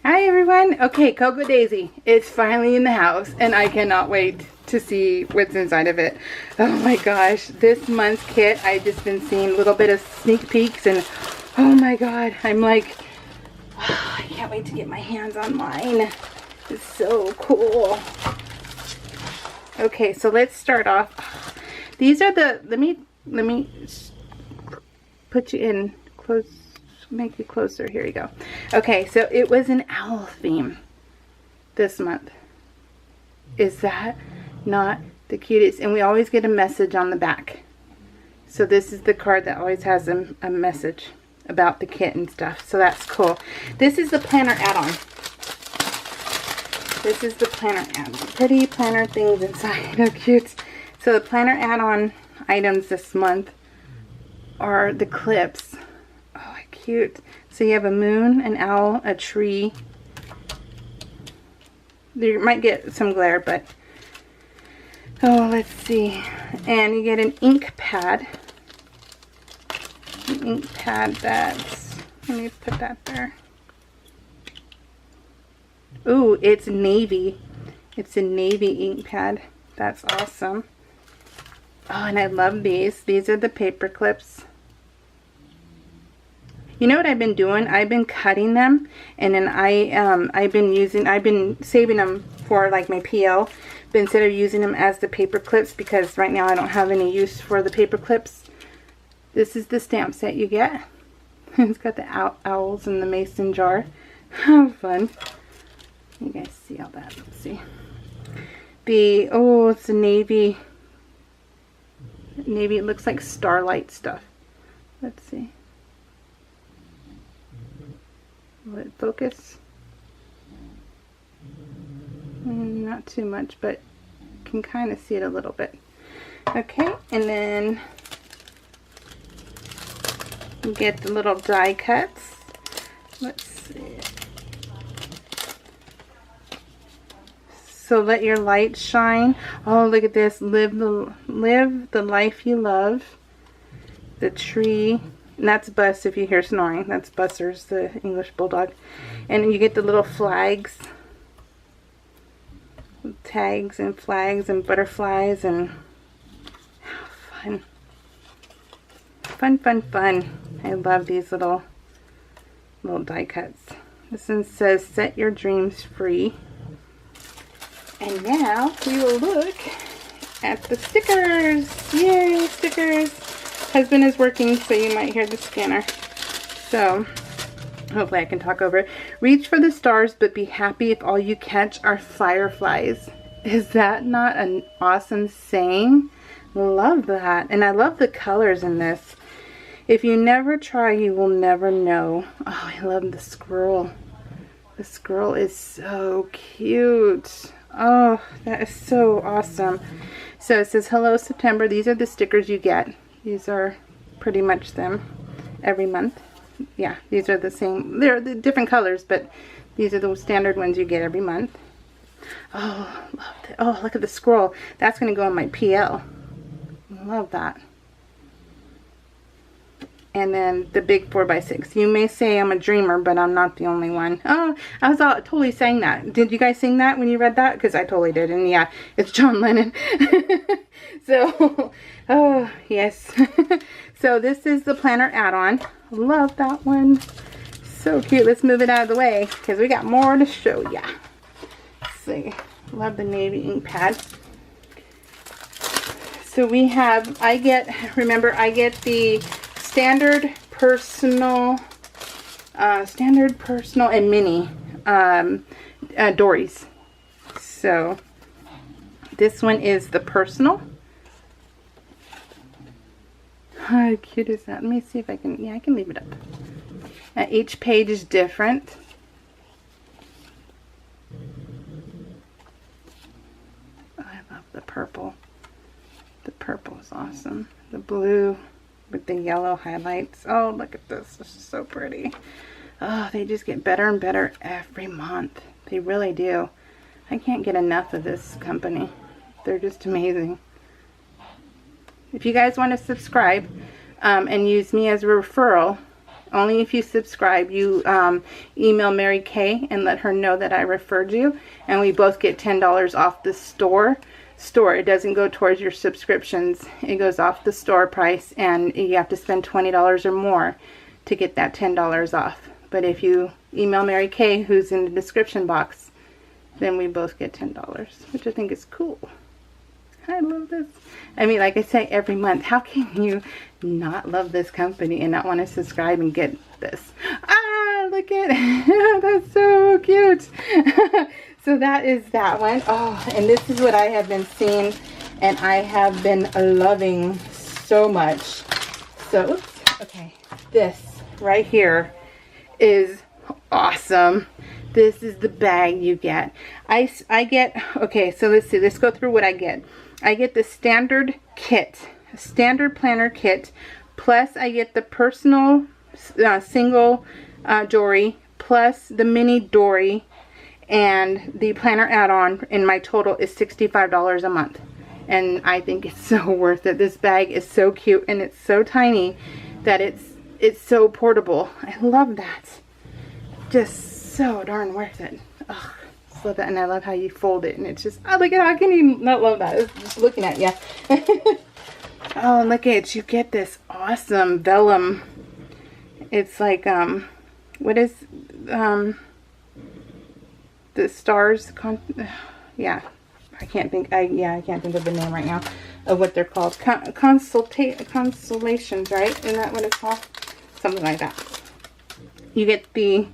Hi everyone. Okay, Cocoa Daisy. It's finally in the house and I cannot wait to see what's inside of it. Oh my gosh, this month's kit, I've just been seeing a little bit of sneak peeks and oh my god, I'm like, oh, I can't wait to get my hands on mine. It's so cool. Okay, so let's start off. These are the, let me put you in close. Make you closer. Here you go. Okay, so it was an owl theme this month. Is that not the cutest? And we always get a message on the back. So this is the card that always has a message about the kit and stuff. So that's cool. This is the planner add-on. This is the planner add-on. Pretty planner things inside. How cute. So the planner add-on items this month are the clips. Cute. So you have a moon, an owl, a tree. You might get some glare, but oh, let's see. And you get an ink pad. An ink pad that's, let me put that there. Ooh, it's navy. It's a navy ink pad. That's awesome. Oh, and I love these. These are the paper clips. You know what I've been doing? I've been cutting them, and then I've been saving them for like my PL, but instead of using them as the paper clips, because right now I don't have any use for the paper clips. This is the stamp set you get. It's got the owls and the mason jar. How fun. You guys see all that? Let's see. Oh, it's a navy. Navy, it looks like starlight stuff. Let's see. Will it focus? Not too much, but you can kind of see it a little bit. Okay, and then you get the little die cuts. Let's see. So let your light shine. Oh, look at this. Live the life you love. The tree. And that's Bus if you hear snoring. That's Buster's, the English Bulldog. And you get the little flags. Tags and flags and butterflies and how fun. Fun, fun, fun. I love these little die cuts. This one says, set your dreams free. And now we will look at the stickers. Yay, stickers. Husband is working, so you might hear the scanner. So, hopefully I can talk over it. Reach for the stars, but be happy if all you catch are fireflies. Is that not an awesome saying? Love that. And I love the colors in this. If you never try, you will never know. Oh, I love the squirrel. The squirrel is so cute. Oh, that is so awesome. So it says, hello September. These are the stickers you get. These are pretty much them every month. Yeah, these are the same. They're the different colors, but these are the standard ones you get every month. Oh, love that. Oh, look at the scroll. That's going to go on my PL. Love that. And then the big 4x6. You may say I'm a dreamer, but I'm not the only one. Oh, I was totally saying that. Did you guys sing that when you read that? Because I totally did. And yeah, it's John Lennon. So, oh, yes. So this is the planner add-on. Love that one. So cute. Let's move it out of the way because we got more to show ya. Let's see. Love the navy ink pad. So we have, I get the standard, personal, and mini Dories. So this one is the personal. How cute is that? Let me see if I can, yeah, I can leave it up. Each page is different. Oh, I love the purple. The purple is awesome. The blue with the yellow highlights. Oh, look at this. This is so pretty. Oh, they just get better and better every month. They really do. I can't get enough of this company. They're just amazing. If you guys want to subscribe and use me as a referral, Only if you subscribe. You email Mary Kay and let her know that I referred you, and we both get $10 off the store. It doesn't go towards your subscriptions. It goes off the store price, and you have to spend $20 or more to get that $10 off. But if you email Mary Kay, who's in the description box, then we both get $10, which I think is cool. I love this. I mean, like I say every month, how can you not love this company and not want to subscribe and get this? Ah, look at it. That's so cute. So that is that one. Oh, and this is what I have been seeing and I have been loving so much. So, oops, okay, this right here is awesome. This is the bag you get. I get, okay, so let's see, let's go through what I get. I get the standard kit, standard planner kit, plus I get the personal single dory, plus the mini dory, and the planner add-on, and my total is $65 a month. And I think it's so worth it. This bag is so cute, and it's so tiny that it's so portable. I love that. Just so darn worth it. Ugh, I love that, and I love how you fold it, and it's just, oh, look at how I can even not love that. It's just looking at you. Oh, look at it. You get this awesome vellum. It's like, what is, the stars, yeah, I can't think of the name right now of what they're called. Constellations, right? Isn't that what it's called? Something like that. You get the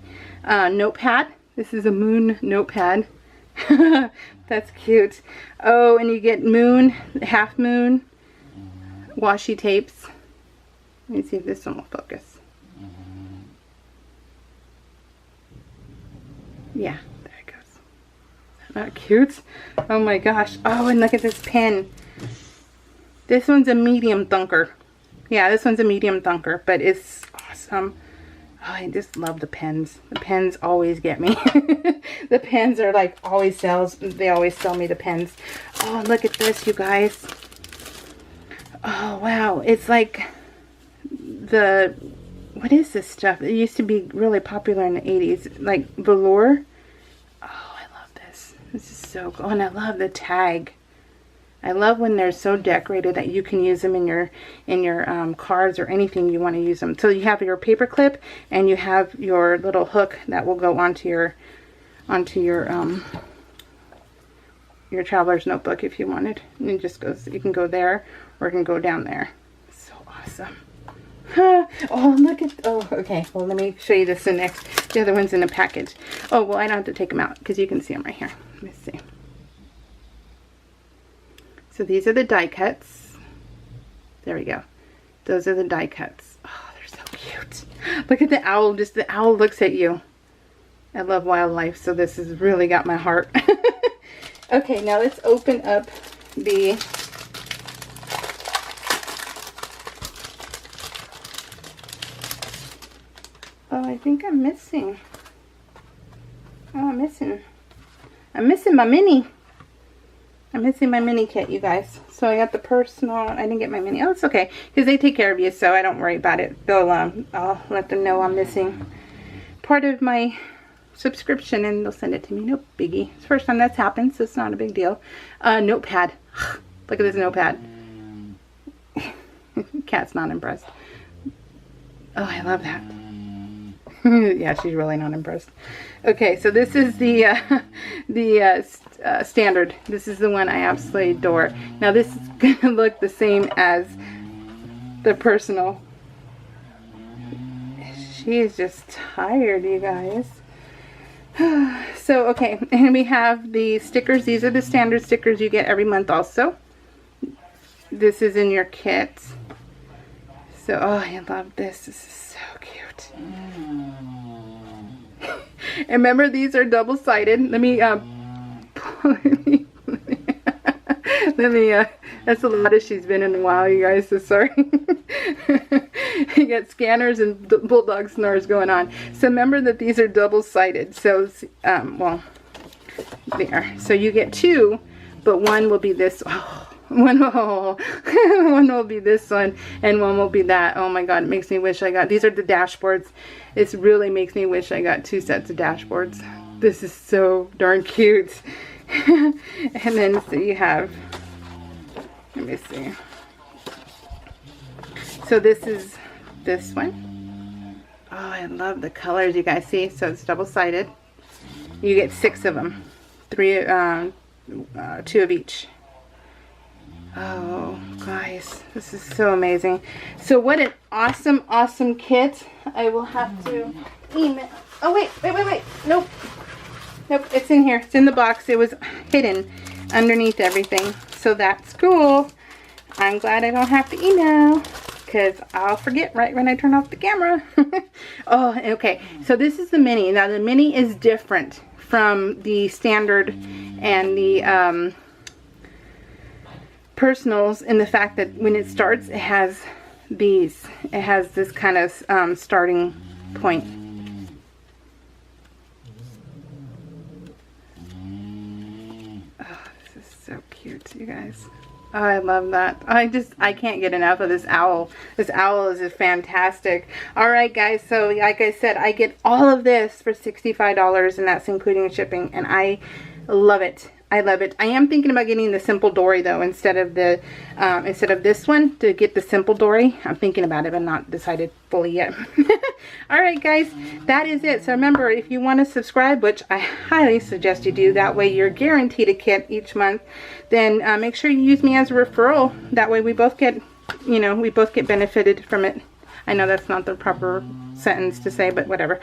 notepad. This is a moon notepad. That's cute. Oh, and you get moon, half moon washi tapes. Let me see if this one will focus. Yeah. Not cute? Oh my gosh. Oh, and look at this pen. This one's a medium thunker. Yeah, this one's a medium thunker, but it's awesome. Oh, I just love the pens. The pens always get me. The pens are like always sales. They always sell me the pens. Oh, look at this, you guys. Oh, wow. It's like the, what is this stuff? It used to be really popular in the 80s. Like velour. This is so cool, and I love the tag. I love when they're so decorated that you can use them in your cards or anything you want to use them. So you have your paper clip, and you have your little hook that will go onto your traveler's notebook if you wanted. And it just goes. You can go there, or it can go down there. So awesome. Oh, look at, oh, okay, well, let me show you this the next. The other one's in a package. Oh, well, I don't have to take them out because you can see them right here. Let me see. So these are the die cuts. There we go. Those are the die cuts. Oh, they're so cute. Look at the owl. Just the owl looks at you. I love wildlife, so this has really got my heart. Okay, now let's open up the oh, I think I'm missing. Oh, I'm missing my mini. I'm missing my mini kit, you guys. So I got the personal. I didn't get my mini. Oh, it's okay, because they take care of you, so I don't worry about it. They'll I'll let them know I'm missing part of my subscription, and they'll send it to me. No biggie. It's the first time that's happened, so it's not a big deal. Notepad. Look at this notepad. Cat's not impressed. Oh, I love that. Yeah, she's really not impressed. Okay, so this is the standard. This is the one I absolutely adore. Now this is gonna look the same as the personal. She is just tired, you guys. So, okay, and we have the stickers. These are the standard stickers you get every month also. This is in your kit. So, oh, I love this. This is so cute. And remember, these are double-sided. Let me, that's a lot as she's been in a while, you guys, so sorry. You got scanners and bulldog snores going on. So remember that these are double-sided. So, well, there. So you get two, but one will be this. Oh, One will, one will be this one, and one will be that. Oh my god, it makes me wish I got, these are the dashboards. It really makes me wish I got 2 sets of dashboards. This is so darn cute. And then so you have, let me see. So this is this one. Oh, I love the colors, you guys see. So it's double-sided. You get 6 of them. 2 of each. Oh, guys, this is so amazing. So what an awesome, awesome kit. I will have to email. Oh, wait. Nope. Nope, it's in here. It's in the box. It was hidden underneath everything. So that's cool. I'm glad I don't have to email, because I'll forget right when I turn off the camera. Oh, okay. So this is the mini. Now, the mini is different from the standard and the personals in the fact that when it starts, it has these. It has this kind of starting point. Oh, this is so cute, you guys. Oh, I love that. I can't get enough of this owl. This owl is just fantastic. Alright guys, so like I said, I get all of this for $65, and that's including shipping, and I love it. I love it. I am thinking about getting the simple dory though, instead of this one, to get the simple dory. I'm thinking about it, but not decided fully yet. Alright guys, that is it. So remember, if you want to subscribe, which I highly suggest you do, that way you're guaranteed a kit each month, then make sure you use me as a referral. That way we both get, you know, we both get benefited from it. I know that's not the proper sentence to say, but whatever.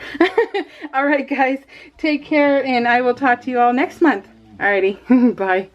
Alright guys, take care, and I will talk to you all next month. Alrighty, bye.